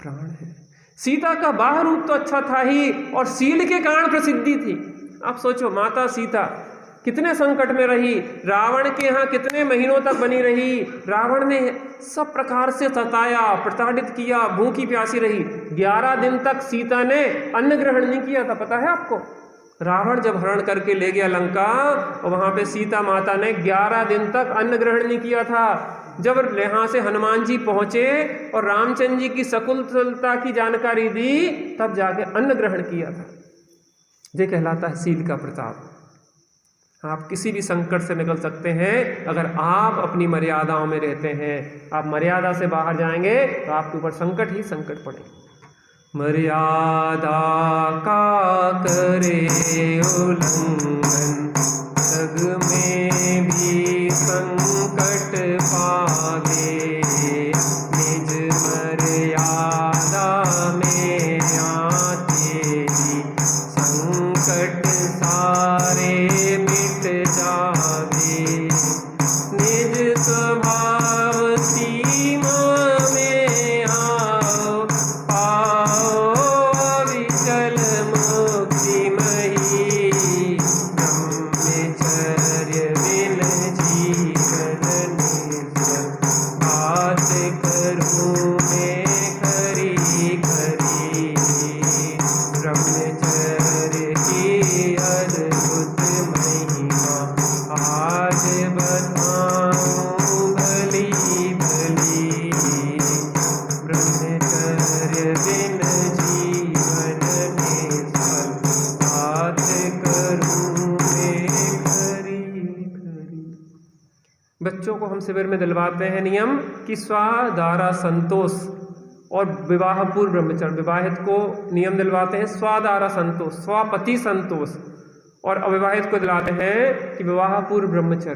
प्राण है। सीता का बाह्य रूप तो अच्छा था ही और शील के कारण प्रसिद्धि थी। आप सोचो, माता सीता कितने संकट में रही, रावण के यहाँ कितने महीनों तक बनी रही, रावण ने सब प्रकार से सताया, प्रताड़ित किया, भूखी प्यासी रही। 11 दिन तक सीता ने अन्न ग्रहण नहीं किया था, पता है आपको? रावण जब हरण करके ले गया लंका, और वहां पे सीता माता ने 11 दिन तक अन्न ग्रहण नहीं किया था। जब यहाँ से हनुमान जी पहुंचे और रामचंद्र जी की सकुशलता की जानकारी दी, तब जाके अन्न ग्रहण किया था। ये कहलाता है शील का प्रताप। आप किसी भी संकट से निकल सकते हैं अगर आप अपनी मर्यादाओं में रहते हैं। आप मर्यादा से बाहर जाएंगे तो आपके ऊपर संकट ही संकट पड़ेगा। मर्यादा का करे उल्लंघन, जग में भी संकट पावे। निज मर्यादा में आते ही संकट सारे मिट जावे। निज स्वभाव सीमा में आओ, पाओ विचल मुक्ति मही। ब्रह्मचर्य बिन जीवन निर्जन, बात करूं मैं खरी खरी। ब्रह्मचर्य की अद्भुत महिमा आज बताऊं भली भली। ब्रह्मचर्य बिन जीवन निष्फल, बात करूं मैं खरी खरी। बच्चों को हम शिविर में दिलवाते हैं नियम कि स्वाधारा संतोष और विवाह पूर्व ब्रह्मचर्य। विवाहित को नियम दिलवाते हैं स्वाधारा संतोष, स्वापति संतोष, और अविवाहित को दिलाते हैं कि विवाह पूर्व ब्रह्मचर्य,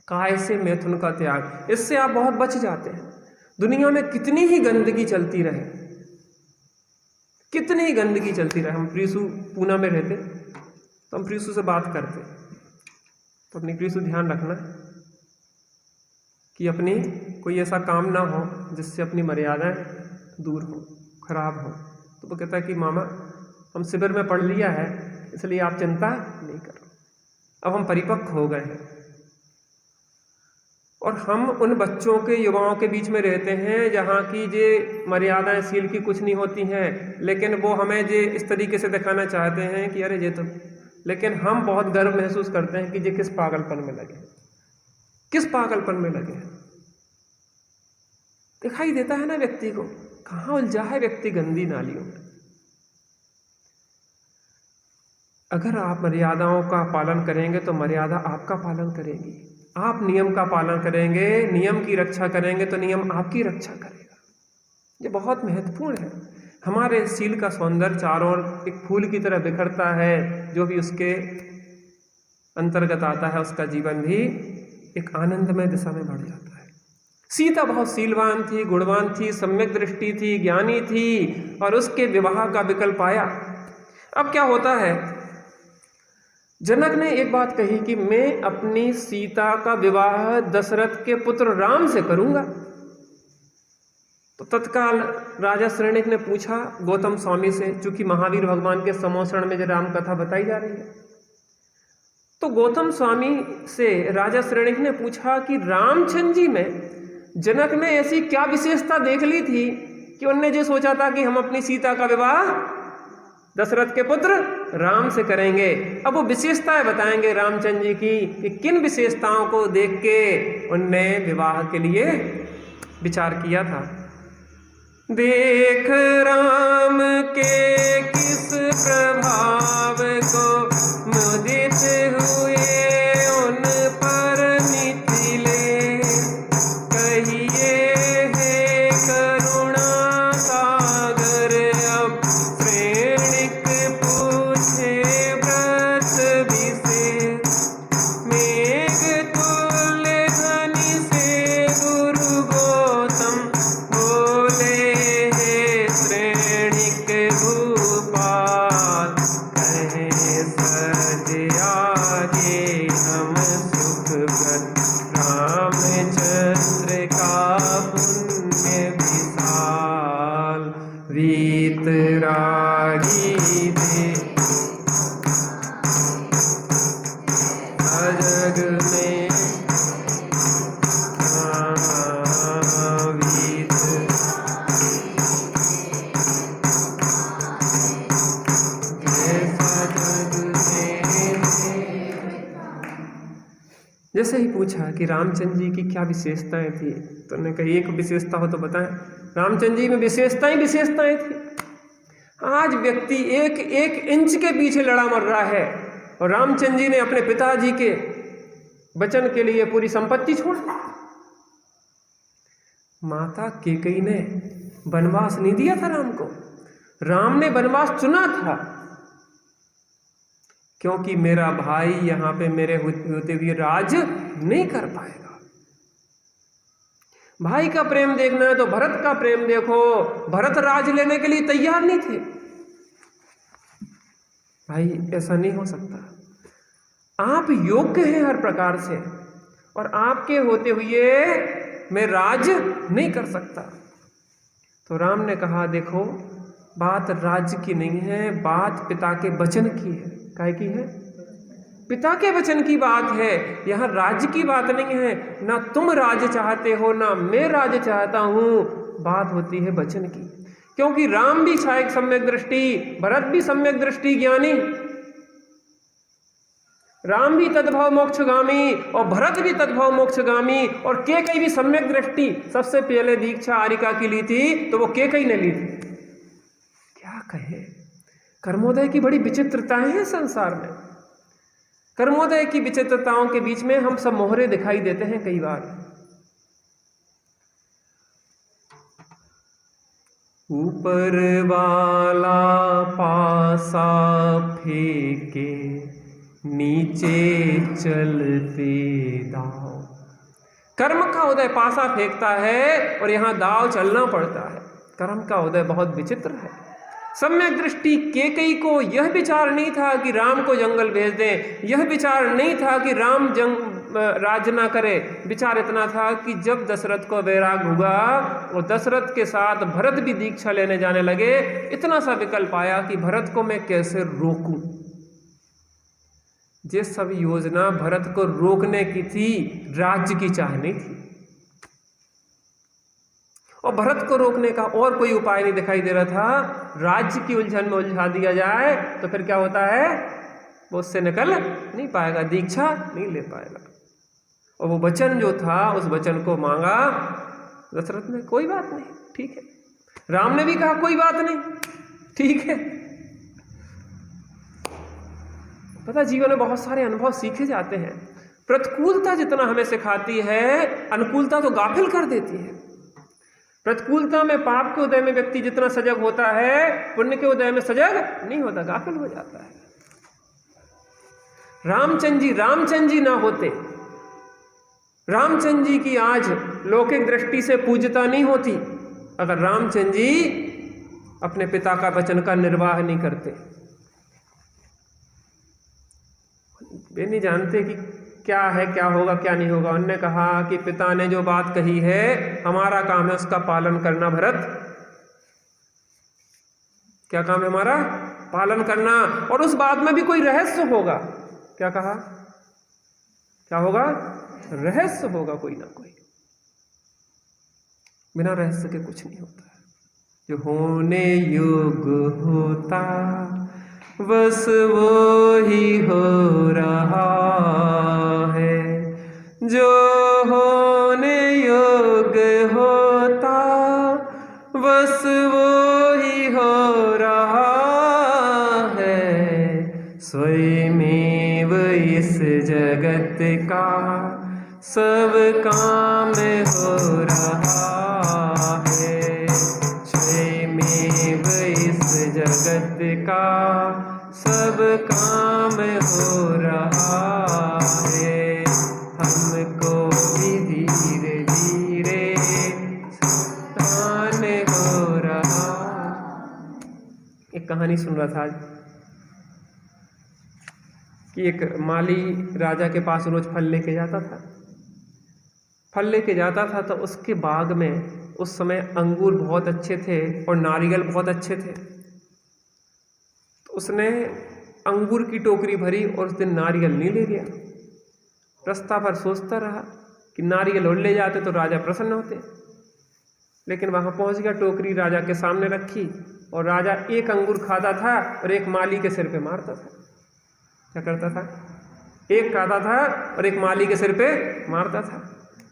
काय से मैथुन का त्याग। इससे आप बहुत बच जाते हैं। दुनिया में कितनी ही गंदगी चलती रहे, कितनी ही गंदगी चलती रहे। हम प्रीसु पूना में रहते तो हम प्रीसु से बात करते, तो अपनी प्रीसु ध्यान रखना कि अपनी कोई ऐसा काम ना हो जिससे अपनी मर्यादाएं दूर हो, खराब हो। तो वो कहता है कि मामा हम शिविर में पढ़ लिया है, इसलिए आप चिंता नहीं करो, अब हम परिपक्व हो गए हैं। और हम उन बच्चों के, युवाओं के बीच में रहते हैं जहाँ की जे मर्यादाएं शील की कुछ नहीं होती हैं, लेकिन वो हमें जे इस तरीके से दिखाना चाहते हैं कि अरे ये तो, लेकिन हम बहुत गर्व महसूस करते हैं कि ये किस पागलपन में लगे, किस पागलपन में लगे। दिखाई देता है ना व्यक्ति को, कहाँ उलझा है व्यक्ति गंदी नालियों में। अगर आप मर्यादाओं का पालन करेंगे तो मर्यादा आपका पालन करेगी। आप नियम का पालन करेंगे, नियम की रक्षा करेंगे तो नियम आपकी रक्षा करेगा। ये बहुत महत्वपूर्ण है। हमारे शील का सौंदर्य चारों ओर एक फूल की तरह बिखरता है। जो भी उसके अंतर्गत आता है उसका जीवन भी एक आनंदमय दिशा में बढ़ जाता है। सीता बहुत शीलवान थी, गुणवान थी, सम्यक दृष्टि थी, ज्ञानी थी, और उसके विवाह का विकल्प आया। अब क्या होता है, जनक ने एक बात कही कि मैं अपनी सीता का विवाह दशरथ के पुत्र राम से करूंगा। तो तत्काल राजा श्रेणिक ने पूछा गौतम स्वामी से, चूंकि महावीर भगवान के समोषण में जो राम कथा बताई जा रही है, तो गौतम स्वामी से राजा श्रेणिक ने पूछा कि रामचंद्र जी में जनक ने ऐसी क्या विशेषता देख ली थी कि उनने जो सोचा था कि हम अपनी सीता का विवाह दशरथ के पुत्र राम से करेंगे। अब वो विशेषताएं बताएंगे रामचंद्र जी की कि किन विशेषताओं को देख के उनने विवाह के लिए विचार किया था। देख राम के किस प्रभाव को मुदित हुए उन पर मिथिले, कहिए है करुणा सागर अब श्रेणिक पूछे व्रत विशेष। मेघ तुल्य ध्वनि से गुरु गौतम बोले है श्रेणिक भूपाल, कहे सज आगे हम सुखगत रामचंद्र का पुण्य विशाल। वीतरागी थे जग में वीत जैसे ही पूछा कि रामचंद्र जी की क्या विशेषताएं थी, तो उन्होंने कहा एक विशेषता हो तो बताएं। रामचंद्र जी में विशेषताएं थी। आज व्यक्ति एक एक इंच के पीछे लड़ा मर रहा है, और रामचंद्र जी ने अपने पिताजी के वचन के लिए पूरी संपत्ति छोड़ दी। माता कैकेयी ने वनवास नहीं दिया था राम को, राम ने वनवास चुना था, क्योंकि मेरा भाई यहां पे मेरे होते हुए राज नहीं कर पाएगा। भाई का प्रेम देखना है तो भरत का प्रेम देखो, भरत राज लेने के लिए तैयार नहीं थे। भाई ऐसा नहीं हो सकता, आप योग्य हैं हर प्रकार से, और आपके होते हुए मैं राज नहीं कर सकता। तो राम ने कहा देखो, बात राज्य की नहीं है, बात पिता के वचन की है। काय की है? पिता के वचन की बात है, यहां राज्य की बात नहीं है। ना तुम राज्य चाहते हो, ना मैं राज्य चाहता हूं, बात होती है वचन की। क्योंकि राम भी शायद सम्यक दृष्टि, भरत भी सम्यक दृष्टि ज्ञानी, राम भी तद्भव मोक्षगामी और भरत भी तद्भव मोक्षगामी, और कैकेयी भी सम्यक दृष्टि। सबसे पहले दीक्षा आरिका की ली थी तो वो कैकेयी ने ली थी। क्या कहे, कर्मोदय की बड़ी विचित्रताएं हैं संसार में। कर्मोदय की विचित्रताओं के बीच में हम सब मोहरे दिखाई देते हैं कई बार। ऊपर वाला पासा फेंके, नीचे चलते दाव। कर्म का उदय पासा फेंकता है और यहां दाव चलना पड़ता है। कर्म का उदय बहुत विचित्र है। सम्यक दृष्टि कैकेयी को यह विचार नहीं था कि राम को जंगल भेज दें, यह विचार नहीं था कि राम राज ना करे। विचार इतना था कि जब दशरथ को वैराग हुआ और दशरथ के साथ भरत भी दीक्षा लेने जाने लगे, इतना सा विकल्प आया कि भरत को मैं कैसे रोकूं। ये सब योजना भरत को रोकने की थी, राज्य की चाह नहीं थी। और भरत को रोकने का और कोई उपाय नहीं दिखाई दे रहा था। राज्य की उलझन में उलझा दिया जाए तो फिर क्या होता है, वो उससे निकल नहीं पाएगा, दीक्षा नहीं ले पाएगा। और वो वचन जो था, उस वचन को मांगा दशरथ ने, कोई बात नहीं, ठीक है। राम ने भी कहा कोई बात नहीं, ठीक है। पता, जीवन में बहुत सारे अनुभव सीखे जाते हैं। प्रतिकूलता जितना हमें सिखाती है, अनुकूलता तो गाफिल कर देती है। प्रतिकूलता में, पाप के उदय में व्यक्ति जितना सजग होता है, पुण्य के उदय में सजग नहीं होता, गाफिल हो जाता है। रामचंद्र जी ना होते, रामचंद्र जी की आज लौकिक दृष्टि से पूज्यता नहीं होती अगर रामचंद्र जी अपने पिता का वचन का निर्वाह नहीं करते। वे नहीं जानते कि क्या है, क्या होगा, क्या नहीं होगा। उन्होंने कहा कि पिता ने जो बात कही है, हमारा काम है उसका पालन करना। भरत, क्या काम है हमारा? पालन करना। और उस बात में भी कोई रहस्य होगा। क्या कहा? क्या होगा? रहस्य होगा कोई ना कोई। बिना रहस्य के कुछ नहीं होता। जो होने योग्य होता बस वो ही हो रहा है, जो होने योग्य होता बस वो ही हो रहा है। स्वयमेव इस जगत का सब काम हो रहा है। स्वयमेव इस जगत का सब काम हो रहा है। हमको भी धीरे धीरे स्थान हो रहा। एक कहानी सुन रहा था आज कि एक माली राजा के पास रोज फल लेके जाता था। फल लेके जाता था तो उसके बाग में उस समय अंगूर बहुत अच्छे थे और नारियल बहुत अच्छे थे। तो उसने अंगूर की टोकरी भरी और उस दिन नारियल नहीं ले गया। रास्ता भर सोचता रहा कि नारियल और ले जाते तो राजा प्रसन्न होते, लेकिन वहां पहुंच गया, टोकरी राजा के सामने रखी और राजा एक अंगूर खाता था और एक माली के सिर पे मारता था। क्या करता था? एक खाता था और एक माली के सिर पे मारता था।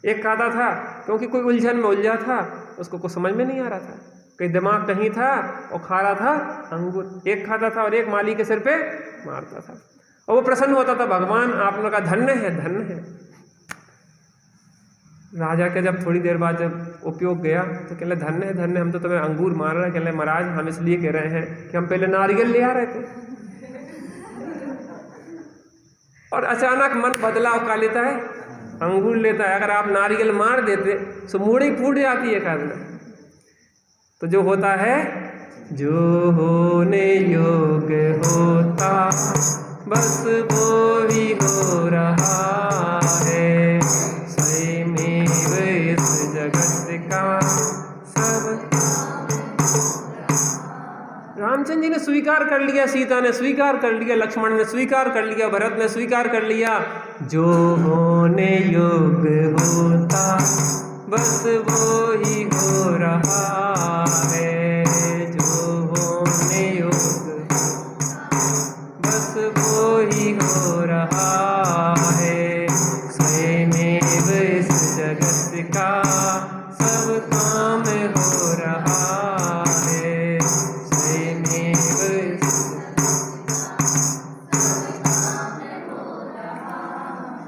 एक खाता था क्योंकि कोई उलझन में उलझा था, उसको कुछ समझ में नहीं आ रहा था, कहीं दिमाग कहीं था और खा रहा था अंगूर। एक खाता था और एक माली के सिर पे मारता था और वो प्रसन्न होता था, भगवान आपने कहा धन्य है, धन्य है। राजा के जब थोड़ी देर बाद जब उपयोग गया तो कहले धन्य है, धन्य, हम तो तुम्हें अंगूर मार रहे हैं। कहले महाराज हम इसलिए कह रहे हैं कि हम पहले नारियल ले आ रहे थे और अचानक मन बदलाव का लेता है, अंगूर लेता है। अगर आप नारियल मार देते तो मूड़ी फूट जाती है कान में। तो जो होता है, जो होने योग्य होता बस वो ही हो रहा है, स्वयमेव इस जगत का सब। रामचंद्र जी ने स्वीकार कर लिया, सीता ने स्वीकार कर लिया, लक्ष्मण ने स्वीकार कर लिया, भरत ने स्वीकार कर लिया, जो होने योग्य होता बस वो ही हो रहा है, जो होने योग्य बस वो ही हो रहा है, स्वयमेव इस जगत का सब काम हो रहा है, स्वयमेव इस।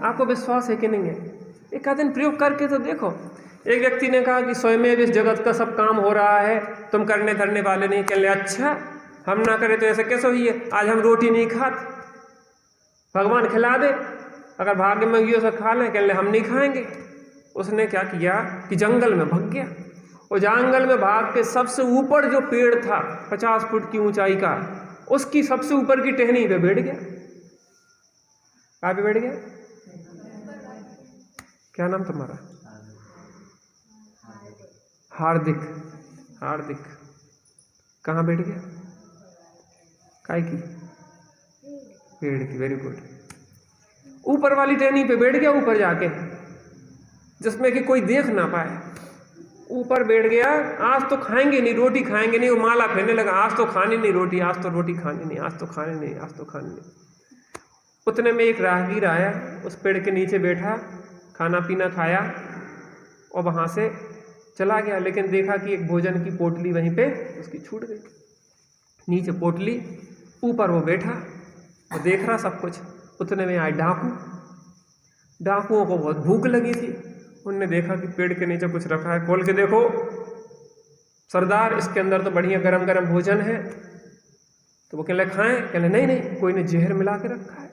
आपको विश्वास है कि नहीं है? एक आध दिन प्रयोग करके तो देखो। एक व्यक्ति ने कहा कि स्वयमेव इस जगत का सब काम हो रहा है, तुम करने धरने वाले नहीं। कहले अच्छा, हम ना करें तो ऐसे कैसे हुई है? आज हम रोटी नहीं खाते, भगवान खिला दे, अगर भाग्य में हुई तो खा लें। कहले हम नहीं खाएंगे। उसने क्या किया कि जंगल में भाग गया और जंगल में भाग के सबसे ऊपर जो पेड़ था 50 फुट की ऊंचाई का, उसकी सबसे ऊपर की टहनी पे बैठ गया। कहाँ पे बैठ गया? क्या नाम तुम्हारा? हार्दिक। हार्दिक कहाँ बैठ गया? काय की? पेड़ की। Very good. ऊपर वाली टहनी पे बैठ गया, ऊपर जाके, जिसमें कि कोई देख ना पाए। ऊपर बैठ गया। आज तो खाएंगे नहीं, रोटी खाएंगे नहीं। वो माला फेरने लगा, आज तो खानी नहीं रोटी, आज तो रोटी खानी नहीं, आज तो खानी नहीं, आज तो खानी नहीं। उतने में एक राहगीर आया, उस पेड़ के नीचे बैठा, खाना पीना खाया और वहां से चला गया। लेकिन देखा कि एक भोजन की पोटली वहीं पे उसकी छूट गई। नीचे पोटली, ऊपर वो बैठा और देख रहा सब कुछ। उतने में आए डाकू। डाकुओं को बहुत भूख लगी थी। उनने देखा कि पेड़ के नीचे कुछ रखा है, खोल के देखो सरदार, इसके अंदर तो बढ़िया गरम गरम भोजन है। तो वो कहले खाएं? कहले नहीं नहीं, कोई ने जहर मिला के रखा है।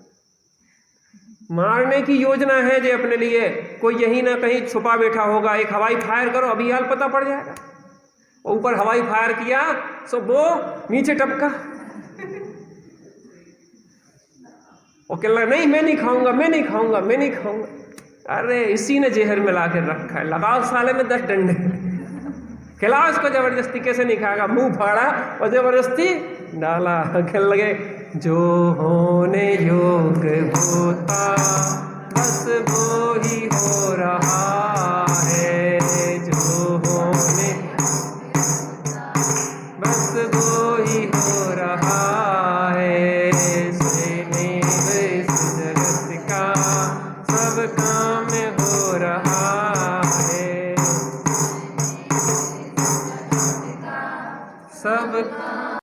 मारने की योजना है जे अपने लिए, कोई यही ना कहीं छुपा बैठा होगा। एक हवाई फायर करो, अभी हाल पता पड़ जाएगा। ऊपर हवाई फायर किया, सो वो नीचे टपका। और कहला नहीं मैं नहीं खाऊंगा, मैं नहीं खाऊंगा, मैं नहीं खाऊंगा। अरे इसी ने जहर मिला के रखा है, लगाओ साले में 10 डंडे, खिलाओ इसको जबरदस्ती। कैसे नहीं खाएगा? मुंह फाड़ा और जबरदस्ती डाला। खेल लगे, जो होने योग्य होता बस वो ही हो रहा है, जो होने बस वो ही हो रहा है, स्वयमेव इस जगत का सब काम हो रहा है, सब